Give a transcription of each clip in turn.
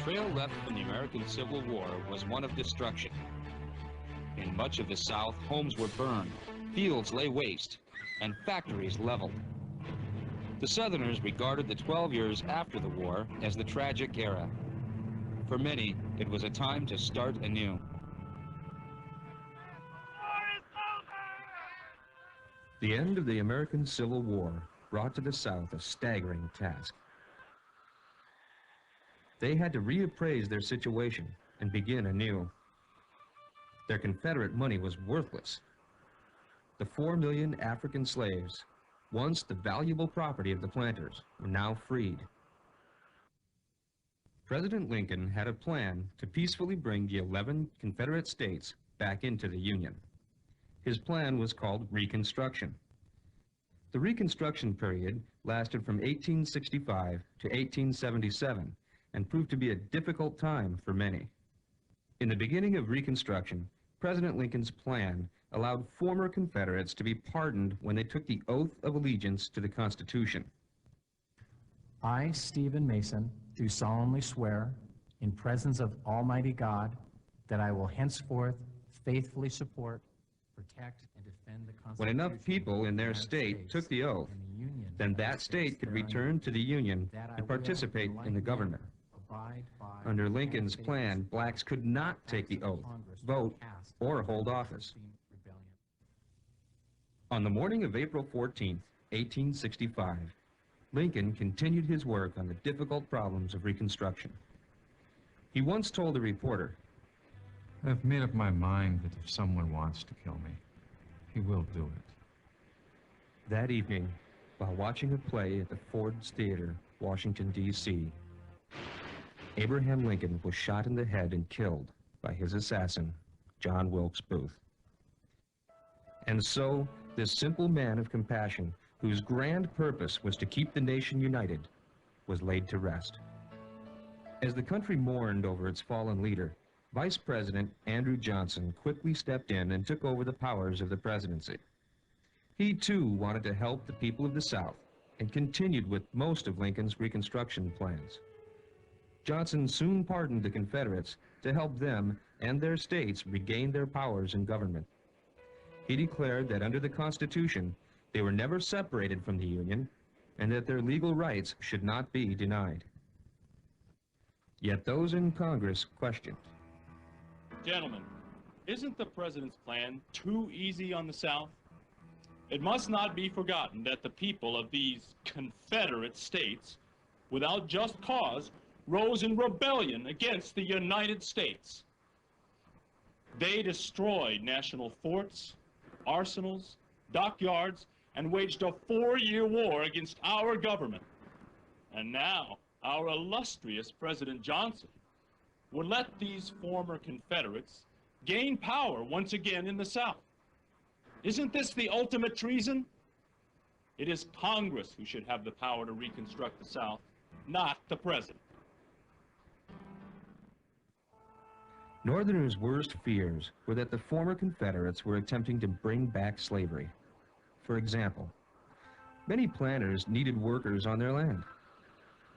trail left from the American Civil War was one of destruction. In much of the South, homes were burned, fields lay waste, and factories leveled. The Southerners regarded the 12 years after the war as the tragic era. For many, it was a time to start anew. The end of the American Civil War brought to the South a staggering task. They had to reappraise their situation and begin anew. Their Confederate money was worthless. The 4 million African slaves, once the valuable property of the planters, were now freed. President Lincoln had a plan to peacefully bring the 11 Confederate states back into the Union. His plan was called Reconstruction. The Reconstruction period lasted from 1865 to 1877 and proved to be a difficult time for many. In the beginning of Reconstruction, President Lincoln's plan allowed former Confederates to be pardoned when they took the oath of allegiance to the Constitution. I, Stephen Mason, do solemnly swear, in presence of Almighty God, that I will henceforth faithfully support, protect, and defend the Constitution. When enough people in their state took the oath, then that state could return to the Union and participate in the government. Under Lincoln's plan, blacks could not take the oath, vote, or hold office. On the morning of April 14, 1865, Lincoln continued his work on the difficult problems of Reconstruction. He once told a reporter, "I've made up my mind that if someone wants to kill me, he will do it." That evening, while watching a play at the Ford's Theater, Washington, D.C., Abraham Lincoln was shot in the head and killed by his assassin, John Wilkes Booth. And so, this simple man of compassion, whose grand purpose was to keep the nation united, was laid to rest. As the country mourned over its fallen leader, Vice President Andrew Johnson quickly stepped in and took over the powers of the presidency. He, too, wanted to help the people of the South and continued with most of Lincoln's Reconstruction plans. Johnson soon pardoned the Confederates to help them and their states regain their powers in government. He declared that under the Constitution, they were never separated from the Union and that their legal rights should not be denied. Yet those in Congress questioned. Gentlemen, isn't the President's plan too easy on the South? It must not be forgotten that the people of these Confederate states, without just cause, rose in rebellion against the United States. They destroyed national forts, arsenals, dockyards, and waged a 4-year war against our government. And now, our illustrious President Johnson would let these former Confederates gain power once again in the South. Isn't this the ultimate treason? It is Congress who should have the power to reconstruct the South, not the President. Northerners' worst fears were that the former Confederates were attempting to bring back slavery. For example, many planters needed workers on their land.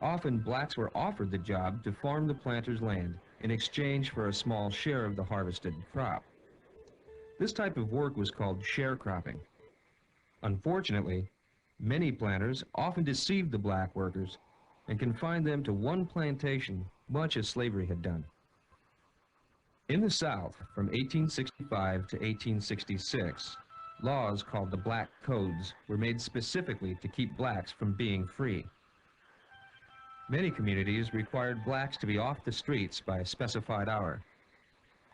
Often, blacks were offered the job to farm the planters' land in exchange for a small share of the harvested crop. This type of work was called sharecropping. Unfortunately, many planters often deceived the black workers and confined them to one plantation, much as slavery had done. In the South, from 1865 to 1866, laws called the Black Codes were made specifically to keep blacks from being free. Many communities required blacks to be off the streets by a specified hour.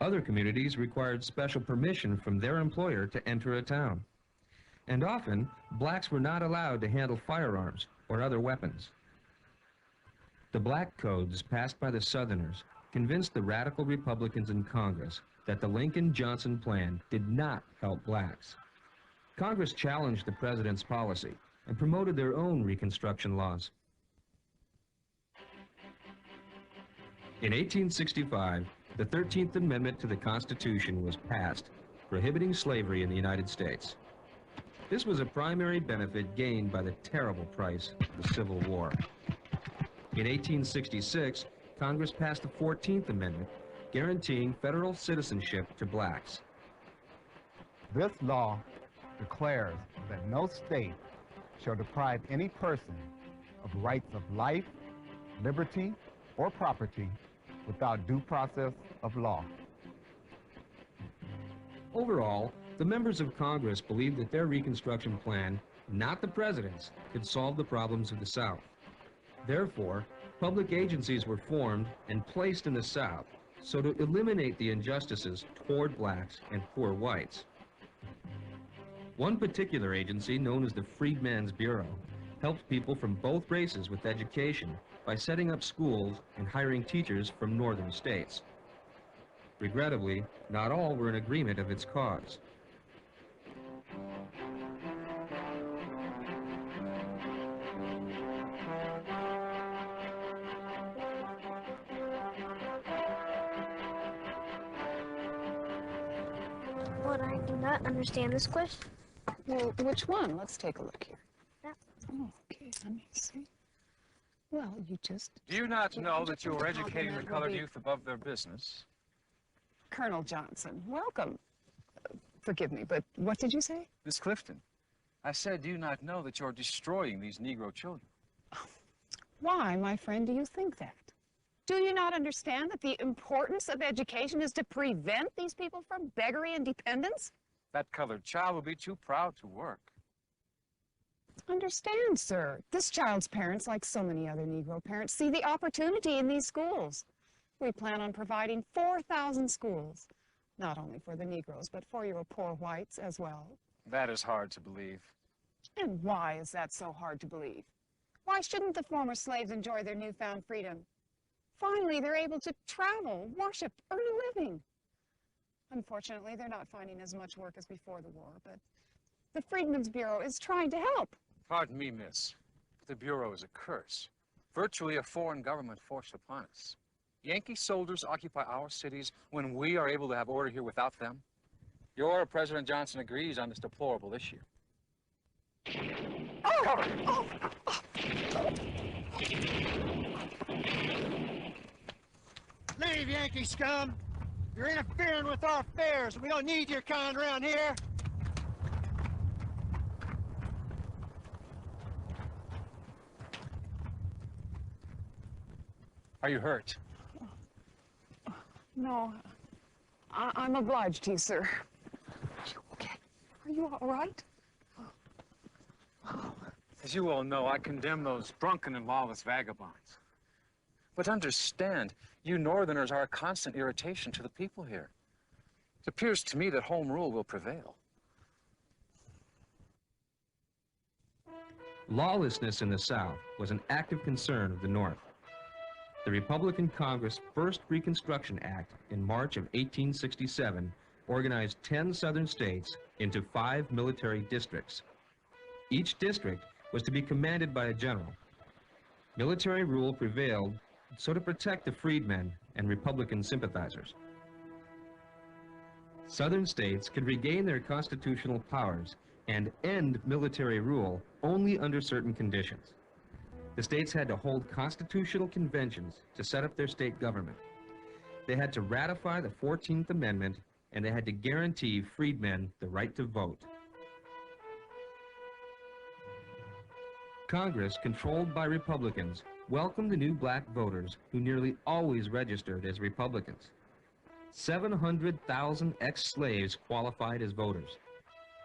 Other communities required special permission from their employer to enter a town. And often, blacks were not allowed to handle firearms or other weapons. The Black Codes passed by the Southerners convinced the radical Republicans in Congress that the Lincoln-Johnson plan did not help blacks. Congress challenged the president's policy and promoted their own Reconstruction laws. In 1865, the 13th Amendment to the Constitution was passed, prohibiting slavery in the United States. This was a primary benefit gained by the terrible price of the Civil War. In 1866, Congress passed the 14th Amendment, guaranteeing federal citizenship to blacks. This law declares that no state shall deprive any person of rights of life, liberty, or property without due process of law. Overall, the members of Congress believed that their Reconstruction plan, not the president's, could solve the problems of the South. Therefore, public agencies were formed and placed in the South so to eliminate the injustices toward blacks and poor whites. One particular agency, known as the Freedmen's Bureau, helped people from both races with education by setting up schools and hiring teachers from northern states. Regrettably, not all were in agreement of its cause. But I do not understand this question. Well, which one? Let's take a look here. That. Oh, okay, let me see. Well, you just... Do you not know just that you want are to educating the compliment colored what we- youth above their business? Colonel Johnson, welcome. Forgive me, but what did you say? Miss Clifton, I said, do you not know that you're destroying these Negro children? Why, my friend, do you think that? Do you not understand that the importance of education is to prevent these people from beggary and dependence? That colored child will be too proud to work. Understand, sir. This child's parents, like so many other Negro parents, see the opportunity in these schools. We plan on providing 4,000 schools, not only for the Negroes, but for your poor whites as well. That is hard to believe. And why is that so hard to believe? Why shouldn't the former slaves enjoy their newfound freedom? Finally, they're able to travel, worship, earn a living. Unfortunately, they're not finding as much work as before the war, but the Freedmen's Bureau is trying to help. Pardon me, miss. The Bureau is a curse. Virtually a foreign government forced upon us. Yankee soldiers occupy our cities when we are able to have order here without them. Your President Johnson agrees on this deplorable issue. Oh! Cover! Oh! Leave, Yankee scum! You're interfering with our affairs. We don't need your kind around here. Are you hurt? No, I'm obliged to you, sir. Are you okay? Are you all right? As you all know, I condemn those drunken and lawless vagabonds. But understand, you Northerners are a constant irritation to the people here. It appears to me that home rule will prevail. Lawlessness in the South was an active concern of the North. The Republican Congress' first Reconstruction Act in March of 1867 organized 10 southern states into 5 military districts. Each district was to be commanded by a general. Military rule prevailed so to protect the freedmen and Republican sympathizers. Southern states could regain their constitutional powers and end military rule only under certain conditions. The states had to hold constitutional conventions to set up their state government. They had to ratify the 14th Amendment, and they had to guarantee freedmen the right to vote. Congress, controlled by Republicans, welcomed the new black voters who nearly always registered as Republicans. 700,000 ex-slaves qualified as voters.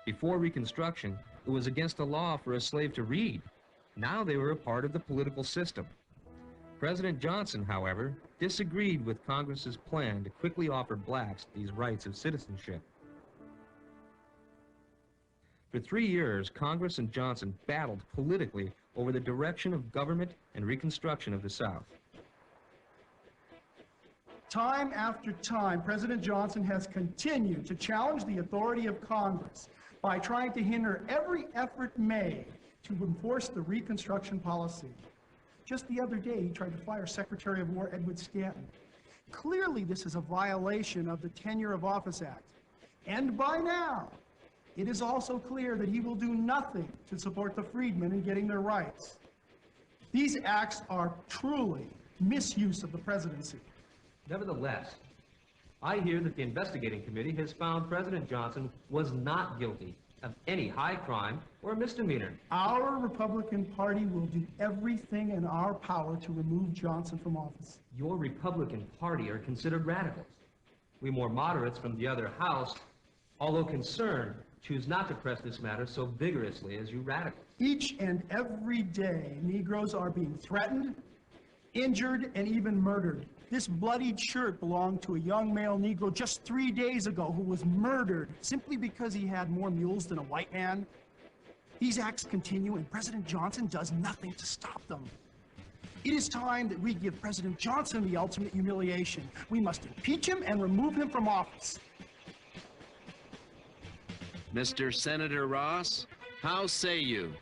Before Reconstruction, it was against the law for a slave to read. Now they were a part of the political system. President Johnson, however, disagreed with Congress's plan to quickly offer blacks these rights of citizenship. For 3 years, Congress and Johnson battled politically over the direction of government and Reconstruction of the South. Time after time, President Johnson has continued to challenge the authority of Congress by trying to hinder every effort made to enforce the Reconstruction policy. Just the other day, he tried to fire Secretary of War Edward Stanton. Clearly, this is a violation of the Tenure of Office Act. And by now, it is also clear that he will do nothing to support the freedmen in getting their rights. These acts are truly misuse of the presidency. Nevertheless, I hear that the investigating committee has found President Johnson was not guilty of any high crime or misdemeanor. Our Republican Party will do everything in our power to remove Johnson from office. Your Republican Party are considered radicals. We more moderates from the other house, although concerned, choose not to press this matter so vigorously as you radicals. Each and every day, Negroes are being threatened, injured, and even murdered. This bloodied shirt belonged to a young male Negro just 3 days ago who was murdered simply because he had more mules than a white man. These acts continue, and President Johnson does nothing to stop them. It is time that we give President Johnson the ultimate humiliation. We must impeach him and remove him from office. Mr. Senator Ross, how say you?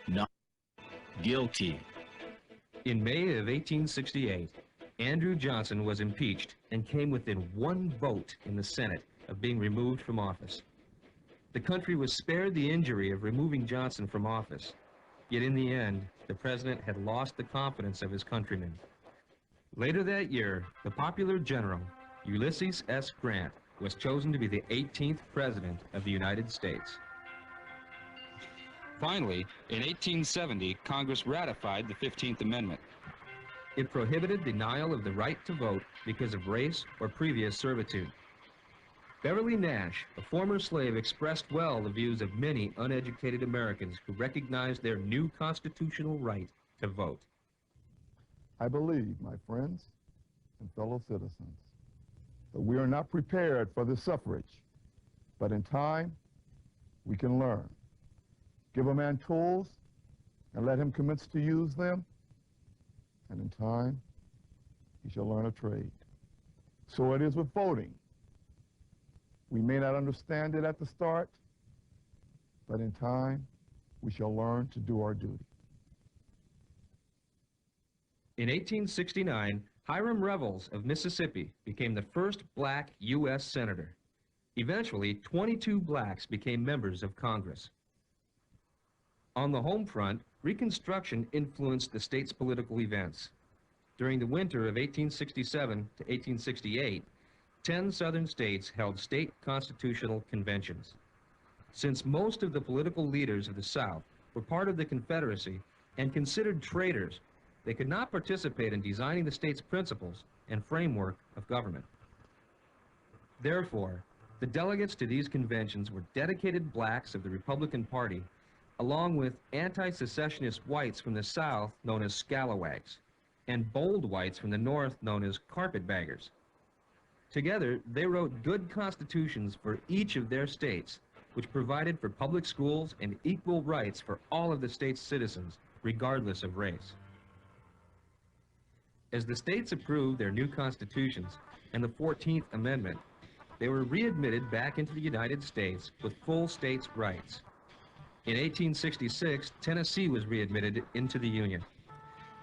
Not guilty. In May of 1868, Andrew Johnson was impeached and came within 1 vote in the Senate of being removed from office. The country was spared the injury of removing Johnson from office, yet in the end, the president had lost the confidence of his countrymen. Later that year, the popular general, Ulysses S. Grant, was chosen to be the 18th President of the United States. Finally, in 1870, Congress ratified the 15th Amendment. It prohibited denial of the right to vote because of race or previous servitude. Beverly Nash, a former slave, expressed well the views of many uneducated Americans who recognized their new constitutional right to vote. I believe, my friends and fellow citizens, that we are not prepared for the suffrage, but in time, we can learn. Give a man tools and let him commence to use them, and in time, he shall learn a trade. So it is with voting. We may not understand it at the start, but in time, we shall learn to do our duty. In 1869, Hiram Revels of Mississippi became the first black U.S. Senator. Eventually, 22 blacks became members of Congress. On the home front, Reconstruction influenced the state's political events. During the winter of 1867 to 1868, 10 southern states held state constitutional conventions. Since most of the political leaders of the South were part of the Confederacy and considered traitors, they could not participate in designing the state's principles and framework of government. Therefore, the delegates to these conventions were dedicated blacks of the Republican Party, along with anti-secessionist whites from the South known as scalawags, and bold whites from the North known as carpetbaggers. Together, they wrote good constitutions for each of their states, which provided for public schools and equal rights for all of the state's citizens, regardless of race. As the states approved their new constitutions and the 14th Amendment, they were readmitted back into the United States with full states' rights. In 1866, Tennessee was readmitted into the Union.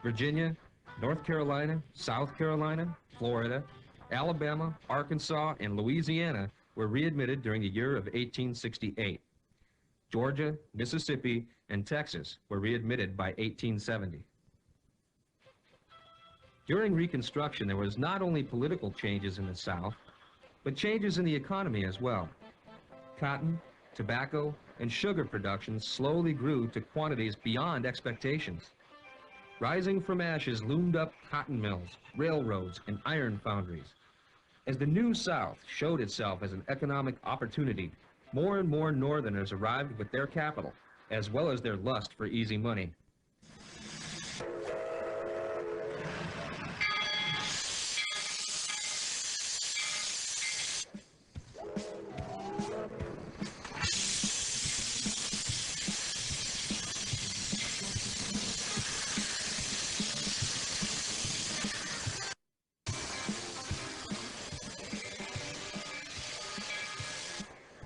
Virginia, North Carolina, South Carolina, Florida, Alabama, Arkansas, and Louisiana were readmitted during the year of 1868. Georgia, Mississippi, and Texas were readmitted by 1870. During Reconstruction, there was not only political changes in the South, but changes in the economy as well. Cotton, tobacco, and sugar production slowly grew to quantities beyond expectations. Rising from ashes loomed up cotton mills, railroads, and iron foundries. As the New South showed itself as an economic opportunity, more and more Northerners arrived with their capital, as well as their lust for easy money.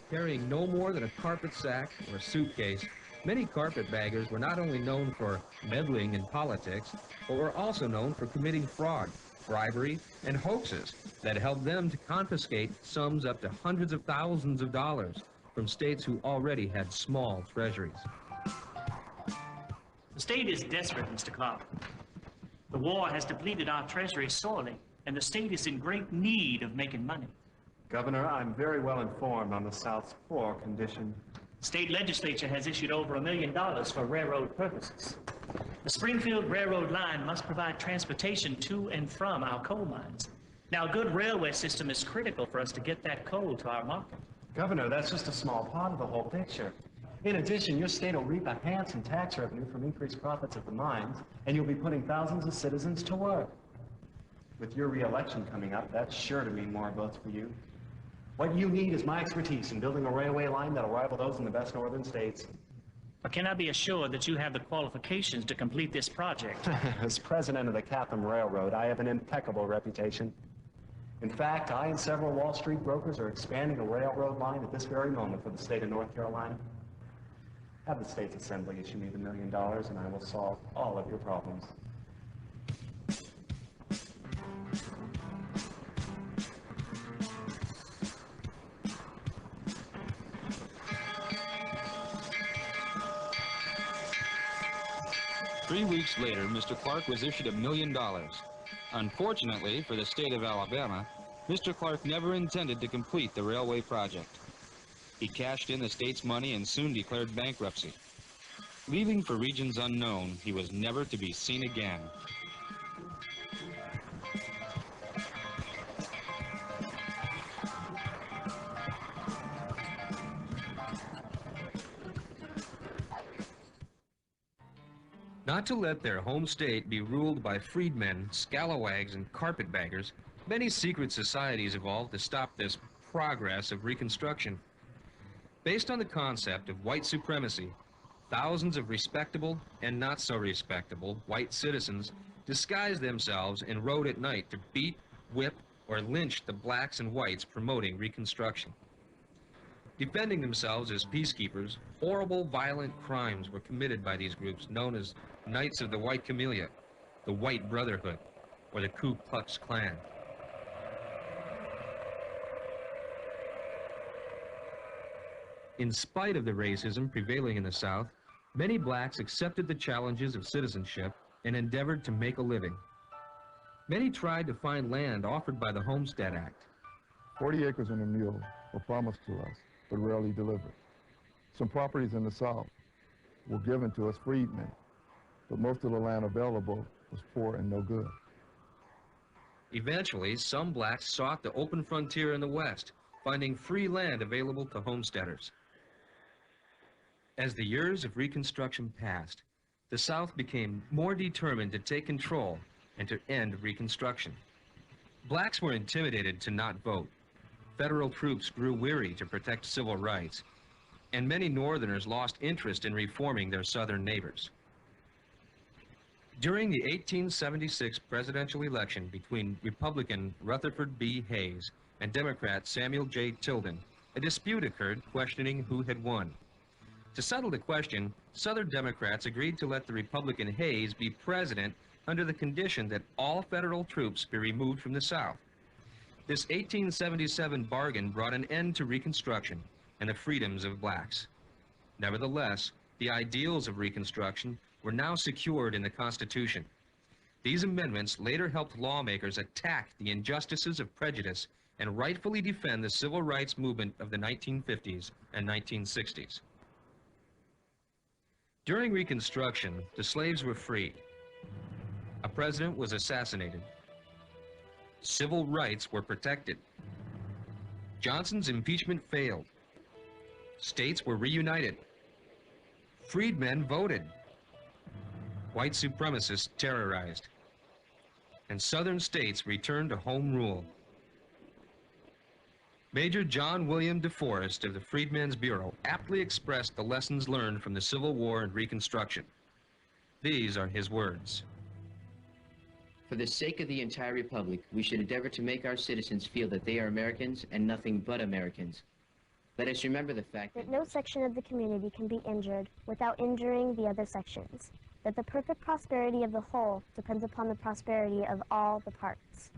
Carrying no more than a carpet sack or a suitcase, many carpetbaggers were not only known for meddling in politics, but were also known for committing fraud, bribery, and hoaxes that helped them to confiscate sums up to hundreds of thousands of dollars from states who already had small treasuries. The state is desperate, Mr. Clark. The war has depleted our treasury sorely, and the state is in great need of making money. Governor, I'm very well informed on the South's poor condition. State legislature has issued over $1 million for railroad purposes. The Springfield Railroad line must provide transportation to and from our coal mines. Now, a good railway system is critical for us to get that coal to our market. Governor, that's just a small part of the whole picture. In addition, your state will reap a handsome tax revenue from increased profits at the mines, and you'll be putting thousands of citizens to work. With your re-election coming up, that's sure to mean more votes for you. What you need is my expertise in building a railway line that'll rival those in the best northern states. But can I be assured that you have the qualifications to complete this project? As president of the Catham Railroad, I have an impeccable reputation. In fact, I and several Wall Street brokers are expanding a railroad line at this very moment for the state of North Carolina. Have the state's assembly issue me the $1 million, and I will solve all of your problems. Three weeks later, Mr. Clark was issued $1 million. Unfortunately for the state of Alabama, Mr. Clark never intended to complete the railway project. He cashed in the state's money and soon declared bankruptcy. Leaving for regions unknown, he was never to be seen again. Not to let their home state be ruled by freedmen, scalawags, and carpetbaggers, many secret societies evolved to stop this progress of Reconstruction. Based on the concept of white supremacy, thousands of respectable and not so respectable white citizens disguised themselves and rode at night to beat, whip, or lynch the blacks and whites promoting Reconstruction. Defending themselves as peacekeepers, horrible, violent crimes were committed by these groups known as Knights of the White Camellia, the White Brotherhood, or the Ku Klux Klan. In spite of the racism prevailing in the South, many blacks accepted the challenges of citizenship and endeavored to make a living. Many tried to find land offered by the Homestead Act. 40 acres and a mule were promised to us, but rarely delivered. Some properties in the South were given to us freedmen, but most of the land available was poor and no good. Eventually, some blacks sought the open frontier in the West, finding free land available to homesteaders. As the years of Reconstruction passed, the South became more determined to take control and to end Reconstruction. Blacks were intimidated to not vote. Federal troops grew weary to protect civil rights, and many Northerners lost interest in reforming their Southern neighbors. During the 1876 presidential election between Republican Rutherford B. Hayes and Democrat Samuel J. Tilden, a dispute occurred questioning who had won. To settle the question, Southern Democrats agreed to let the Republican Hayes be president under the condition that all federal troops be removed from the South. This 1877 bargain brought an end to Reconstruction and the freedoms of blacks. Nevertheless, the ideals of Reconstruction were now secured in the Constitution. These amendments later helped lawmakers attack the injustices of prejudice and rightfully defend the civil rights movement of the 1950s and 1960s. During Reconstruction, the slaves were freed. A president was assassinated. Civil rights were protected. Johnson's impeachment failed. States were reunited. Freedmen voted. White supremacists terrorized. And Southern states returned to home rule. Major John William DeForest of the Freedmen's Bureau aptly expressed the lessons learned from the Civil War and Reconstruction. These are his words. For the sake of the entire Republic, we should endeavor to make our citizens feel that they are Americans and nothing but Americans. Let us remember the fact that no section of the community can be injured without injuring the other sections, that the perfect prosperity of the whole depends upon the prosperity of all the parts.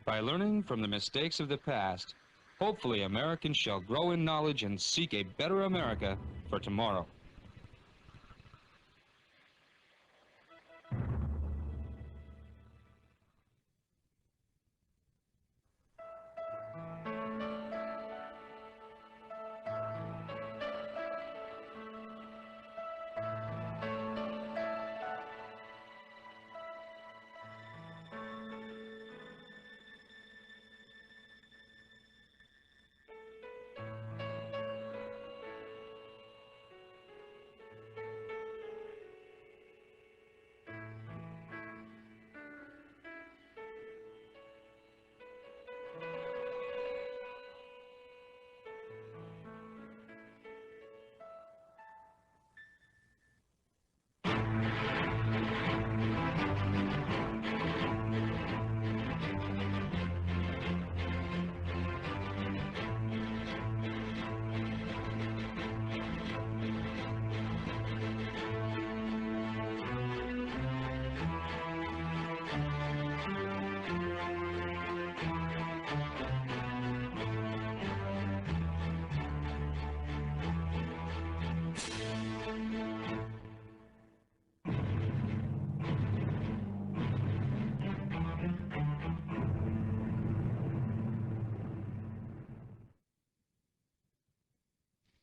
By learning from the mistakes of the past, hopefully Americans shall grow in knowledge and seek a better America for tomorrow.